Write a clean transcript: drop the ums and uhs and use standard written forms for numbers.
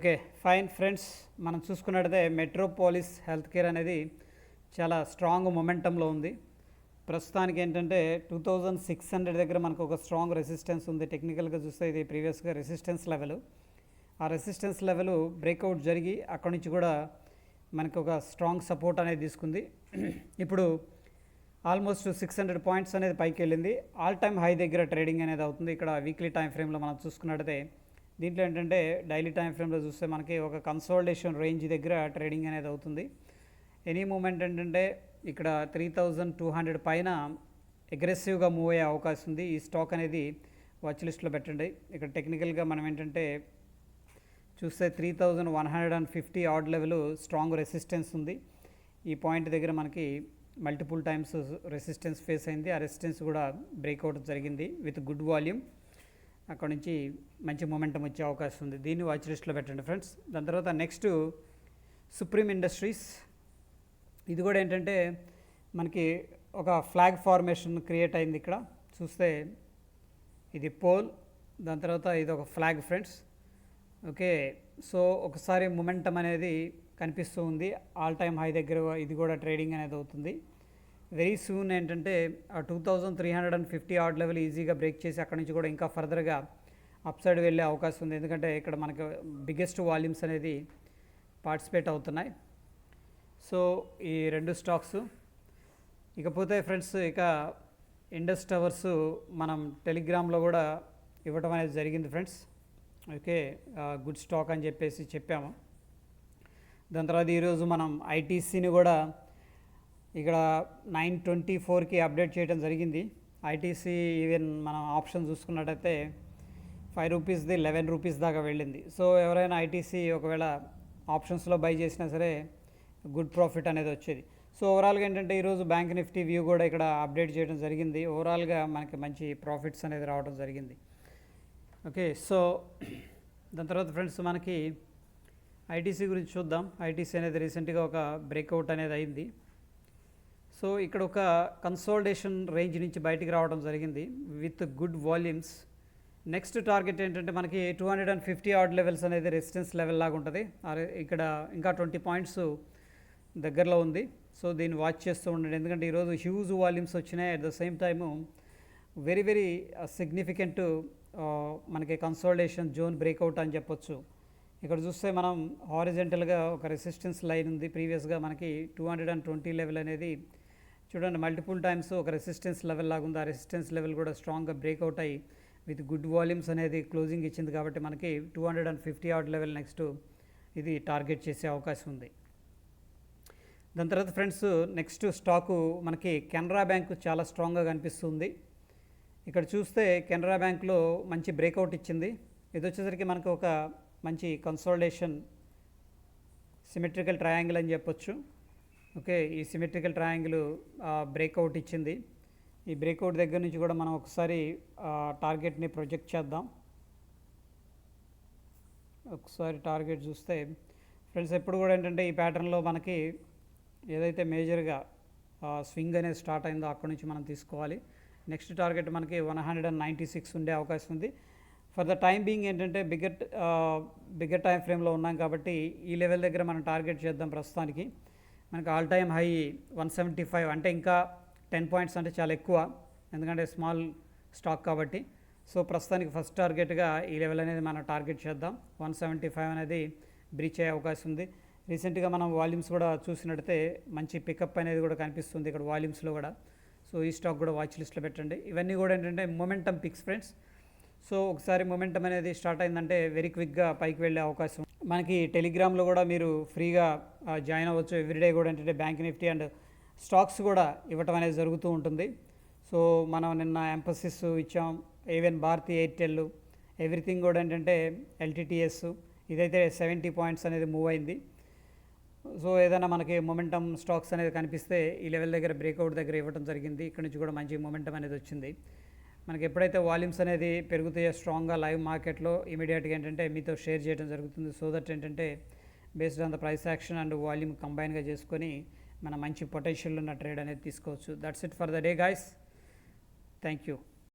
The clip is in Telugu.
ఓకే ఫైన్ ఫ్రెండ్స్, మనం చూసుకున్నట్టయితే మెట్రోపాలిస్ హెల్త్ కేర్ అనేది చాలా స్ట్రాంగ్ మొమెంటంలో ఉంది. ప్రస్తుతానికి ఏంటంటే 2600 దగ్గర మనకు ఒక స్ట్రాంగ్ రెసిస్టెన్స్ ఉంది. టెక్నికల్గా చూస్తే ఇది ప్రీవియస్గా రెసిస్టెన్స్ లెవెల్. ఆ రెసిస్టెన్స్ లెవెల్ బ్రేక్అవుట్ జరిగి అక్కడి నుంచి కూడా మనకు ఒక స్ట్రాంగ్ సపోర్ట్ అనేది తీసుకుంది. ఇప్పుడు ఆల్మోస్ట్ 600 పాయింట్స్ అనేది పైకి వెళ్ళింది. ఆల్ టైమ్ హై దగ్గర ట్రేడింగ్ అనేది అవుతుంది. ఇక్కడ వీక్లీ టైం ఫ్రేమ్లో మనం చూసుకున్నట్టయితే దీంట్లో ఏంటంటే డైలీ టైం ఫ్రేమ్లో చూస్తే మనకి ఒక కన్సాలిడేషన్ రేంజ్ దగ్గర ట్రేడింగ్ అనేది అవుతుంది. ఎనీ మూమెంట్ ఏంటంటే ఇక్కడ 3200 పైన అగ్రెసివ్గా మూవ్ అయ్యే అవకాశం ఉంది. ఈ స్టాక్ అనేది వాచ్ లిస్ట్లో పెట్టండి. ఇక్కడ టెక్నికల్గా మనం ఏంటంటే చూస్తే 3150 ఆడ్ లెవెల్ స్ట్రాంగ్ రెసిస్టెన్స్ ఉంది. ఈ పాయింట్ దగ్గర మనకి మల్టిపుల్ టైమ్స్ రెసిస్టెన్స్ ఫేస్ అయింది. ఆ రెసిస్టెన్స్ కూడా బ్రేక్అవుట్ జరిగింది విత్ గుడ్ వాల్యూమ్. అక్కడ నుంచి మంచి మొమెంటం వచ్చే అవకాశం ఉంది. దీన్ని వాచ్ లిస్ట్లో పెట్టండి ఫ్రెండ్స్. దాని తర్వాత నెక్స్ట్ సుప్రీం ఇండస్ట్రీస్. ఇది కూడా ఏంటంటే మనకి ఒక ఫ్లాగ్ ఫార్మేషన్ క్రియేట్ అయింది. ఇక్కడ చూస్తే ఇది పోల్, దాని తర్వాత ఇది ఒక ఫ్లాగ్ ఫ్రెండ్స్. ఓకే, సో ఒకసారి మొమెంటం అనేది కనిపిస్తూ ఉంది. ఆల్ టైమ్ హై దగ్గర ఇది కూడా ట్రేడింగ్ అనేది అవుతుంది. వెరీ సూన్ ఏంటంటే ఆ 2350 ఆడ్ లెవెల్ ఈజీగా బ్రేక్ చేసి అక్కడి నుంచి కూడా ఇంకా ఫర్దర్గా అప్ సైడ్ వెళ్ళే అవకాశం ఉంది. ఎందుకంటే ఇక్కడ మనకు బిగ్గెస్ట్ వాల్యూమ్స్ అనేది పార్టిసిపేట్ అవుతున్నాయి. సో ఈ రెండు స్టాక్స్. ఇకపోతే ఫ్రెండ్స్ ఇక ఇండస్ టవర్స్ మనం టెలిగ్రామ్లో కూడా ఇవ్వటం అనేది జరిగింది ఫ్రెండ్స్. ఓకే, గుడ్ స్టాక్ అని చెప్పేసి చెప్పాము. దాని తర్వాత ఈరోజు మనం ఐటీసీని కూడా ఇక్కడ 924కి అప్డేట్ చేయడం జరిగింది. ఐటీసీ ఈవెన్ మనం ఆప్షన్ చూసుకున్నట్టయితే 5 రూపీస్ది 11 రూపీస్ దాకా వెళ్ళింది. సో ఎవరైనా ఐటీసీ ఒకవేళ ఆప్షన్స్లో బై చేసినా సరే గుడ్ ప్రాఫిట్ అనేది వచ్చేది. సో ఓవరాల్గా ఏంటంటే ఈరోజు బ్యాంక్ నిఫ్టీ వ్యూ కూడా ఇక్కడ అప్డేట్ చేయడం జరిగింది. ఓవరాల్గా మనకి మంచి ప్రాఫిట్స్ అనేది రావడం జరిగింది. ఓకే, సో దాని తర్వాత ఫ్రెండ్స్ మనకి ఐటీసీ గురించి చూద్దాం. ఐటీసీ అనేది రీసెంట్గా ఒక బ్రేక్అవుట్ అనేది అయింది. సో ఇక్కడ ఒక కన్సాలిడేషన్ రేంజ్ నుంచి బయటికి రావడం జరిగింది with good volumes. Next target ఏంటంటే మనకి 250 ఆడ్ లెవెల్స్ అనేది రెసిస్టెన్స్ లెవెల్ లాగా ఉంటుంది. ఇక్కడ ఇంకా 20 పాయింట్స్ దగ్గరలో ఉంది. సో దీన్ని వాచ్ చేస్తూ ఉండండి. ఎందుకంటే ఈరోజు హ్యూజ్ వాల్యూమ్స్ వచ్చినాయి. At the same time very very significant మనకి కన్సాలిడేషన్ జోన్ బ్రేక్అవుట్ అని చెప్పొచ్చు. ఇక్కడ చూస్తే మనం హారిజెంటల్గా ఒక రెసిస్టెన్స్ లైన్ ఉంది. ప్రీవియస్గా మనకి 220 లెవెల్ అనేది చూడండి మల్టిపుల్ టైమ్స్ ఒక రెసిస్టెన్స్ లెవెల్ లాగా ఉంది. ఆ రెసిస్టెన్స్ లెవెల్ కూడా స్ట్రాంగ్గా బ్రేక్అవుట్ అయ్యి విత్ గుడ్ వాల్యూమ్స్ అనేది క్లోజింగ్ ఇచ్చింది. కాబట్టి మనకి 250 ఆడ్ లెవెల్ నెక్స్ట్ ఇది టార్గెట్ చేసే అవకాశం ఉంది. దాని తర్వాత ఫ్రెండ్స్ నెక్స్ట్ స్టాకు మనకి కెనరా బ్యాంకు చాలా స్ట్రాంగ్గా కనిపిస్తుంది. ఇక్కడ చూస్తే కెనరా బ్యాంక్లో మంచి బ్రేక్అవుట్ ఇచ్చింది. ఇది వచ్చేసరికి మనకు ఒక మంచి కన్సాలిడేషన్ సిమెట్రికల్ ట్రయాంగిల్ అని చెప్పొచ్చు. ఓకే, ఈ సిమెట్రికల్ ట్రయాంగిల్ బ్రేక్అవుట్ ఇచ్చింది. ఈ బ్రేక్అవుట్ దగ్గర నుంచి కూడా మనం ఒకసారి టార్గెట్ని ప్రొజెక్ట్ చేద్దాం. ఒకసారి టార్గెట్ చూస్తే ఫ్రెండ్స్ ఎప్పుడు కూడా ఏంటంటే ఈ ప్యాటర్న్లో మనకి ఏదైతే మేజర్గా స్వింగ్ అనేది స్టార్ట్ అయిందో అక్కడి నుంచి మనం తీసుకోవాలి. నెక్స్ట్ టార్గెట్ మనకి 196 ఉండే అవకాశం ఉంది. ఫర్ ద టైం బీయింగ్ ఏంటంటే బిగ్గర్ టైం ఫ్రేమ్లో ఉన్నాం కాబట్టి ఈ లెవెల్ దగ్గర మనం టార్గెట్ చేద్దాం. ప్రస్తుతానికి మనకి ఆల్ టైమ్ హై 175 అంటే ఇంకా 10 పాయింట్స్ అంటే చాలా ఎక్కువ, ఎందుకంటే స్మాల్ స్టాక్ కాబట్టి. సో ప్రస్తుతానికి ఫస్ట్ టార్గెట్గా ఈ లెవెల్ అనేది మనం టార్గెట్ చేద్దాం. 175 అనేది బ్రీచ్ అయ్యే అవకాశం ఉంది. రీసెంట్గా మనం వాల్యూమ్స్ కూడా చూసినట్టయితే మంచి పికప్ అనేది కూడా కనిపిస్తుంది ఇక్కడ వాల్యూమ్స్లో కూడా. సో ఈ స్టాక్ కూడా వాచ్ లిస్ట్లో పెట్టండి. ఇవన్నీ కూడా ఏంటంటే మొమెంటమ్ పిక్స్ ఫ్రెండ్స్. సో ఒకసారి మొమెంటం అనేది స్టార్ట్ అయిందంటే వెరీ క్విక్గా పైకి వెళ్ళే అవకాశం. మనకి టెలిగ్రామ్లో కూడా మీరు ఫ్రీగా జాయిన్ అవ్వచ్చు. ఎవ్రీడే కూడా ఏంటంటే బ్యాంక్ నిఫ్టీ అండ్ స్టాక్స్ కూడా ఇవ్వటం అనేది జరుగుతూ ఉంటుంది. సో మనం నిన్న ఎంఫసిస్ ఇచ్చాం. ఈవెన్ భారతీ ఎయిర్టెల్ ఎవ్రీథింగ్ కూడా ఏంటంటే ఎల్టీటీఎస్ ఇదైతే 70 పాయింట్స్ అనేది మూవ్ అయింది. సో ఏదైనా మనకి మొమెంటమ్ స్టాక్స్ అనేది కనిపిస్తే ఈ లెవెల్ దగ్గర బ్రేక్అవుట్ దగ్గర ఇవ్వడం జరిగింది. ఇక్కడ నుంచి కూడా మంచి మొమెంటం అనేది వచ్చింది. మనకి ఎప్పుడైతే వాల్యూమ్స్ అనేది పెరుగుతాయో స్ట్రాంగ్గా లైవ్ మార్కెట్లో ఇమీడియట్గా ఏంటంటే మీతో షేర్ చేయడం జరుగుతుంది. సో దట్ ఏంటంటే based on the price action and volume కంబైన్గా చేసుకొని మన మంచి పొటెన్షియల్ ఉన్న ట్రేడ్ అనేది తీసుకోవచ్చు. That's it for the day guys. Thank you.